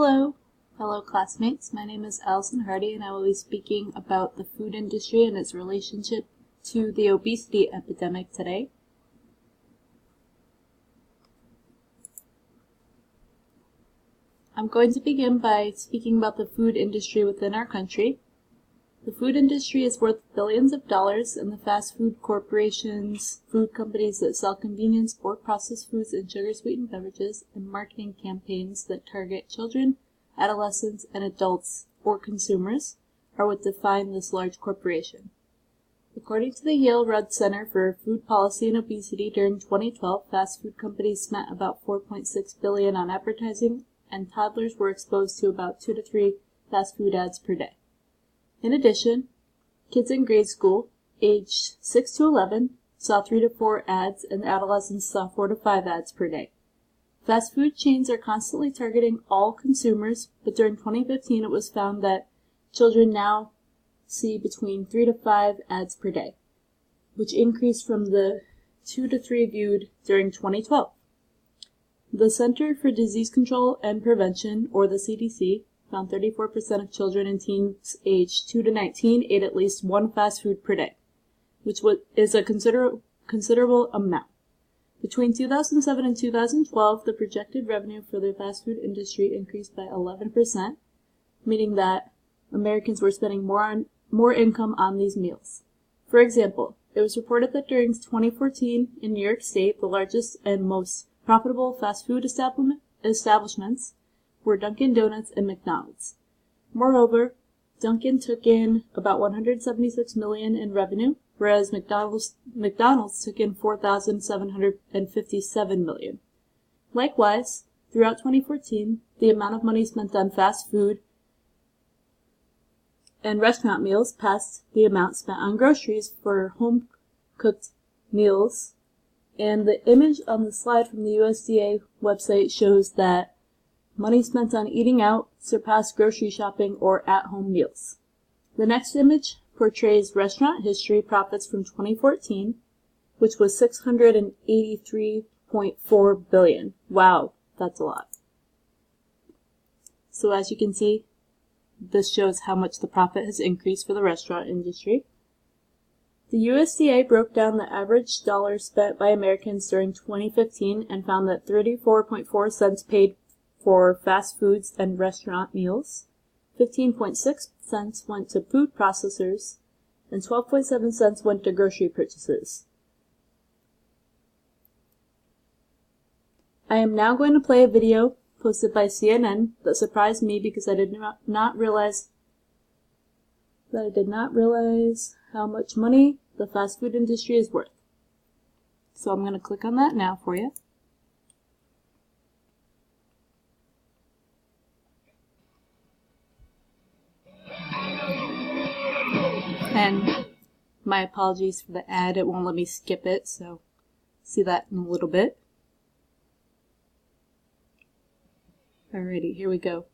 Hello, fellow classmates. My name is Allison Hardy, and I will be speaking about the food industry and its relationship to the obesity epidemic today. I'm going to begin by speaking about the food industry within our country. The food industry is worth billions of dollars, and the fast food corporations, food companies that sell convenience or processed foods and sugar-sweetened beverages, and marketing campaigns that target children, adolescents, and adults or consumers are what define this large corporation. According to the Yale Rudd Center for Food Policy and Obesity, during 2012, fast food companies spent about $4.6 billion on advertising, and toddlers were exposed to about 2 to 3 fast food ads per day. In addition, kids in grade school, aged 6 to 11, saw 3 to 4 ads, and adolescents saw 4 to 5 ads per day. Fast food chains are constantly targeting all consumers, but during 2015 it was found that children now see between 3 to 5 ads per day, which increased from the 2 to 3 viewed during 2012. The Center for Disease Control and Prevention, or the CDC, found 34% of children and teens aged 2 to 19 ate at least one fast food per day, which is a considerable amount. Between 2007 and 2012, the projected revenue for the fast food industry increased by 11%, meaning that Americans were spending more income on these meals. For example, it was reported that during 2014 in New York State, the largest and most profitable fast food establishments were Dunkin' Donuts and McDonald's. Moreover, Dunkin' took in about $176 million in revenue, whereas McDonald's took in $4,757 million. Likewise, throughout 2014, the amount of money spent on fast food and restaurant meals passed the amount spent on groceries for home-cooked meals, and the image on the slide from the USDA website shows that money spent on eating out surpassed grocery shopping or at-home meals. The next image portrays restaurant history profits from 2014, which was $683.4 billion. Wow, that's a lot. So as you can see, this shows how much the profit has increased for the restaurant industry. The USDA broke down the average dollars spent by Americans during 2015 and found that 34.4 cents paid for fast foods and restaurant meals, 15.6 cents went to food processors, and 12.7 cents went to grocery purchases. I am now going to play a video posted by CNN that surprised me because I did not realize how much money the fast food industry is worth. So I'm going to click on that now for you. And my apologies for the ad, it won't let me skip it, so see that in a little bit. Alrighty, here we go.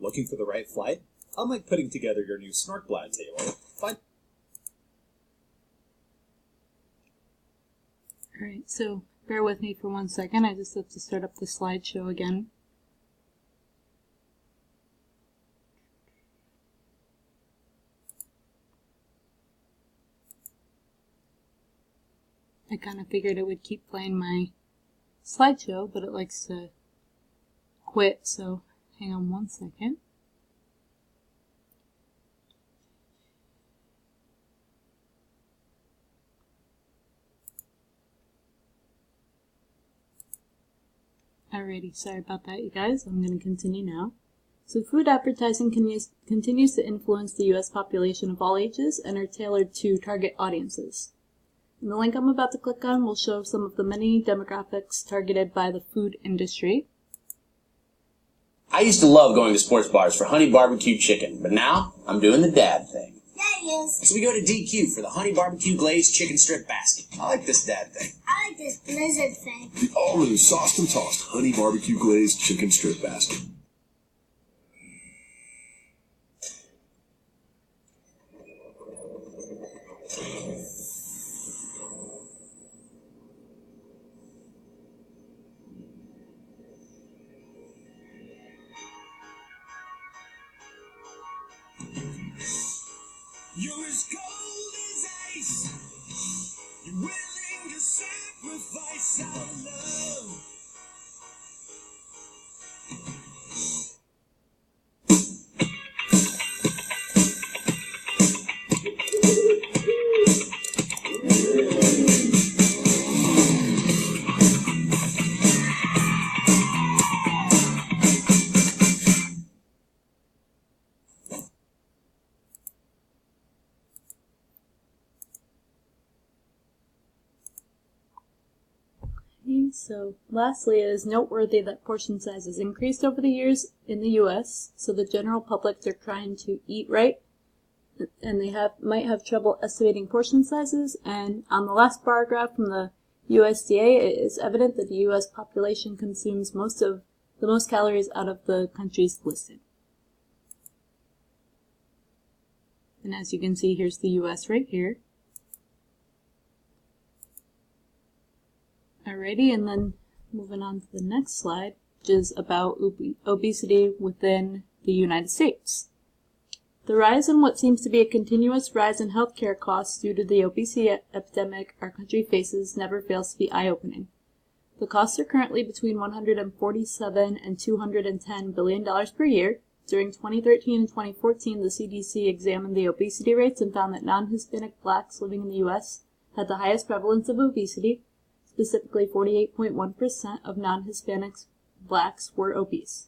Looking for the right flight? Unlike putting together your new snorkelblad table, Alright, so bear with me for 1 second. I just have to start up the slideshow again. I kind of figured it would keep playing my slideshow, but it likes to quit, so hang on one second. Alrighty, sorry about that, you guys. I'm going to continue now. So food advertising continues to influence the U.S. population of all ages and are tailored to target audiences. And the link I'm about to click on will show some of the many demographics targeted by the food industry. I used to love going to sports bars for honey barbecue chicken, but now I'm doing the dad thing. So we go to DQ for the honey barbecue glazed chicken strip basket. I like this dad thing. I like this blizzard thing. The all-new sauced and tossed honey barbecue glazed chicken strip basket. You're as cold as ice. You're willing to sacrifice our love. So, lastly, it is noteworthy that portion size has increased over the years in the U.S., so the general public are trying to eat right, and they might have trouble estimating portion sizes, and on the last bar graph from the USDA, it is evident that the U.S. population consumes the most calories out of the countries listed. And as you can see, here's the U.S. right here. Alrighty, and then moving on to the next slide, which is about obesity within the United States. The rise in what seems to be a continuous rise in healthcare costs due to the obesity epidemic our country faces never fails to be eye-opening. The costs are currently between $147 and $210 billion per year. During 2013 and 2014, the CDC examined the obesity rates and found that non-Hispanic blacks living in the U.S. had the highest prevalence of obesity. Specifically, 48.1% of non-Hispanic blacks were obese.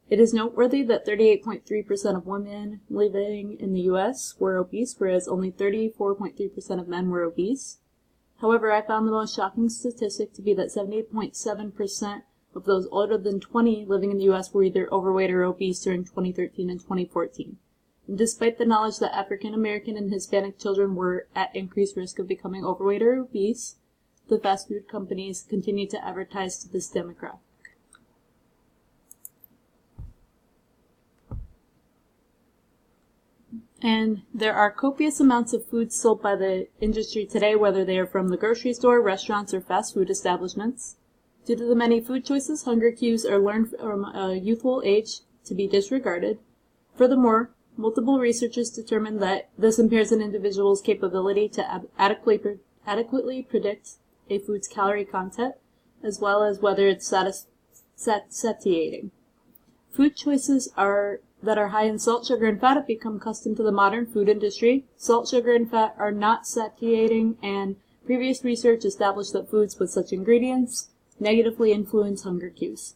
It is noteworthy that 38.3% of women living in the U.S. were obese, whereas only 34.3% of men were obese. However, I found the most shocking statistic to be that 78.7% of those older than 20 living in the U.S. were either overweight or obese during 2013 and 2014. And despite the knowledge that African American and Hispanic children were at increased risk of becoming overweight or obese, the fast food companies continue to advertise to this demographic. And there are copious amounts of food sold by the industry today, whether they are from the grocery store, restaurants, or fast food establishments. Due to the many food choices, hunger cues are learned from a youthful age to be disregarded. Furthermore, multiple researchers determined that this impairs an individual's capability to adequately predict a food's calorie content, as well as whether it's satiating. Food choices that are high in salt, sugar, and fat have become custom to the modern food industry. Salt, sugar, and fat are not satiating, and previous research established that foods with such ingredients negatively influence hunger cues.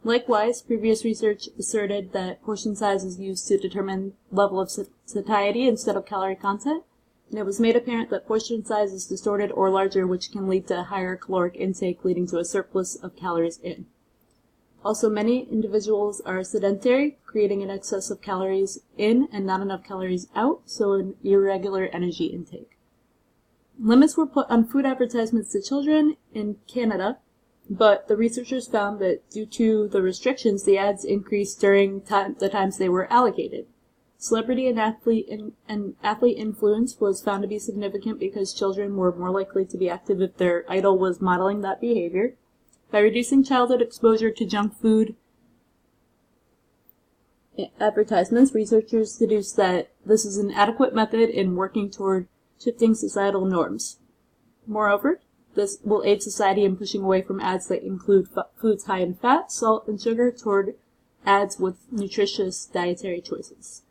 Likewise, previous research asserted that portion size is used to determine level of satiety instead of calorie content, and it was made apparent that portion size is distorted or larger, which can lead to higher caloric intake, leading to a surplus of calories in. Also, many individuals are sedentary, creating an excess of calories in and not enough calories out, so an irregular energy intake. Limits were put on food advertisements to children in Canada, but the researchers found that due to the restrictions, the ads increased during the times they were allocated. Celebrity and athlete influence was found to be significant because children were more likely to be active if their idol was modeling that behavior. By reducing childhood exposure to junk food advertisements, researchers deduced that this is an adequate method in working toward shifting societal norms. Moreover, This will aid society in pushing away from ads that include foods high in fat, salt, and sugar toward ads with nutritious dietary choices.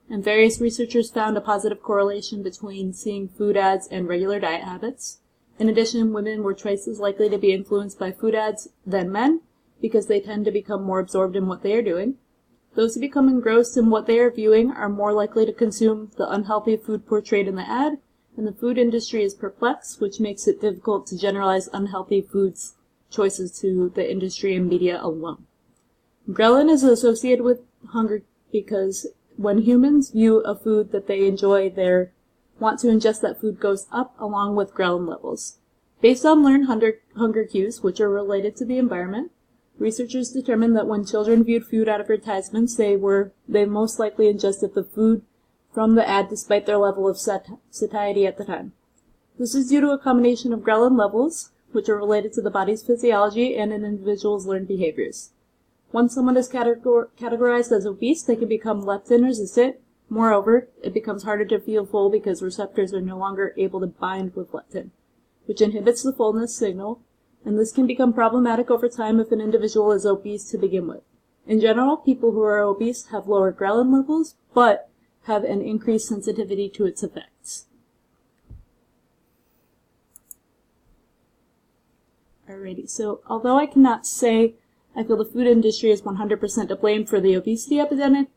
And various researchers found a positive correlation between seeing food ads and regular diet habits. In addition, women were twice as likely to be influenced by food ads than men because they tend to become more absorbed in what they are doing. Those who become engrossed in what they are viewing are more likely to consume the unhealthy food portrayed in the ad, and the food industry is perplexed, which makes it difficult to generalize unhealthy foods choices to the industry and media alone. Ghrelin is associated with hunger because when humans view a food that they enjoy, their want to ingest that food goes up along with ghrelin levels. Based on learned hunger cues, which are related to the environment, researchers determined that when children viewed food advertisements, they most likely ingested the food from the ad despite their level of satiety at the time. This is due to a combination of ghrelin levels, which are related to the body's physiology and an individual's learned behaviors. Once someone is categorized as obese, they can become leptin resistant. Moreover, it becomes harder to feel full because receptors are no longer able to bind with leptin, which inhibits the fullness signal, and this can become problematic over time if an individual is obese to begin with. In general, people who are obese have lower ghrelin levels, but have an increased sensitivity to its effects. Alrighty, so although I cannot say I feel the food industry is 100% to blame for the obesity epidemic,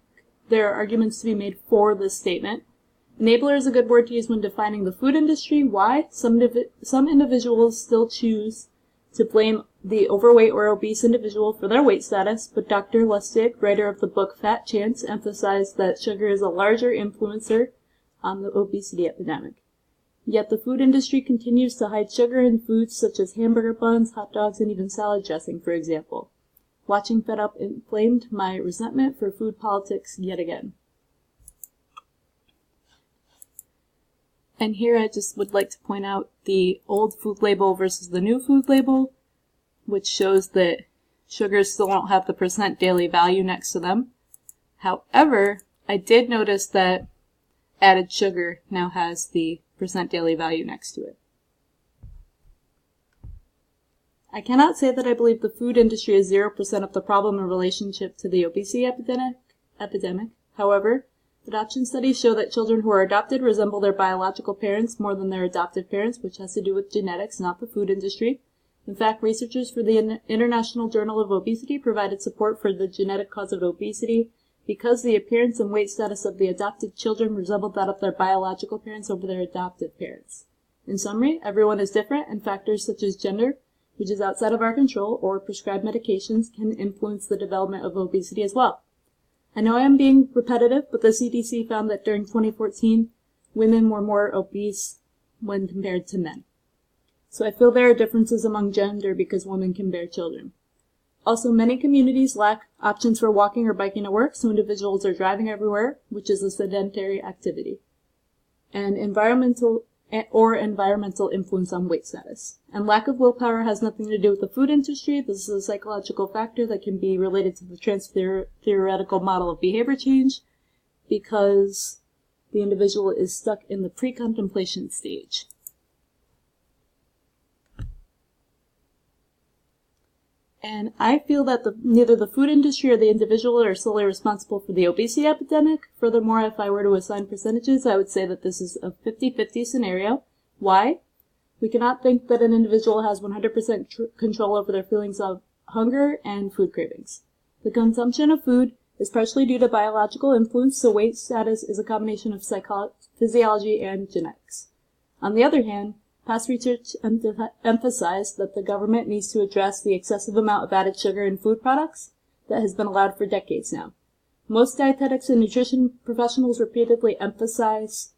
there are arguments to be made for this statement. Enabler is a good word to use when defining the food industry. Why? Some individuals still choose to blame the overweight or obese individual for their weight status, but Dr. Lustig, writer of the book Fat Chance, emphasized that sugar is a larger influencer on the obesity epidemic. Yet the food industry continues to hide sugar in foods such as hamburger buns, hot dogs, and even salad dressing, for example. Watching Fed Up inflamed my resentment for food politics yet again. And here I just would like to point out the old food label versus the new food label, which shows that sugars still don't have the percent daily value next to them. However, I did notice that added sugar now has the percent daily value next to it. I cannot say that I believe the food industry is 0% of the problem in relationship to the obesity epidemic. However, adoption studies show that children who are adopted resemble their biological parents more than their adoptive parents, which has to do with genetics, not the food industry. In fact, researchers for the International Journal of Obesity provided support for the genetic cause of obesity because the appearance and weight status of the adopted children resembled that of their biological parents over their adoptive parents. In summary, everyone is different, and factors such as gender, which is outside of our control, or prescribed medications can influence the development of obesity as well. I know I am being repetitive, but the CDC found that during 2014, women were more obese when compared to men. So I feel there are differences among gender because women can bear children. Also, many communities lack options for walking or biking to work, so individuals are driving everywhere, which is a sedentary activity. And environmental influence on weight status. And lack of willpower has nothing to do with the food industry. This is a psychological factor that can be related to the trans-theoretical model of behavior change because the individual is stuck in the pre-contemplation stage. And I feel that neither the food industry or the individual are solely responsible for the obesity epidemic. Furthermore, if I were to assign percentages, I would say that this is a 50-50 scenario. Why? We cannot think that an individual has 100% control over their feelings of hunger and food cravings. The consumption of food is partially due to biological influence, so weight status is a combination of physiology and genetics. On the other hand, past research emphasized that the government needs to address the excessive amount of added sugar in food products that has been allowed for decades now. Most dietetics and nutrition professionals repeatedly emphasize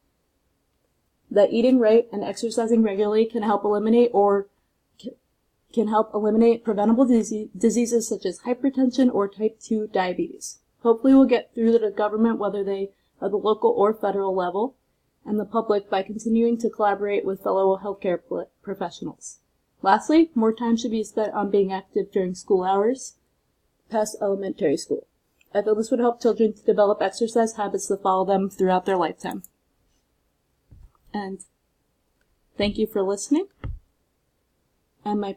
that eating right and exercising regularly can help eliminate preventable diseases such as hypertension or type 2 diabetes. Hopefully we'll get through to the government, whether they are the local or federal level, and the public by continuing to collaborate with fellow healthcare professionals. Lastly, more time should be spent on being active during school hours, past elementary school. I feel this would help children to develop exercise habits that follow them throughout their lifetime. And thank you for listening. and my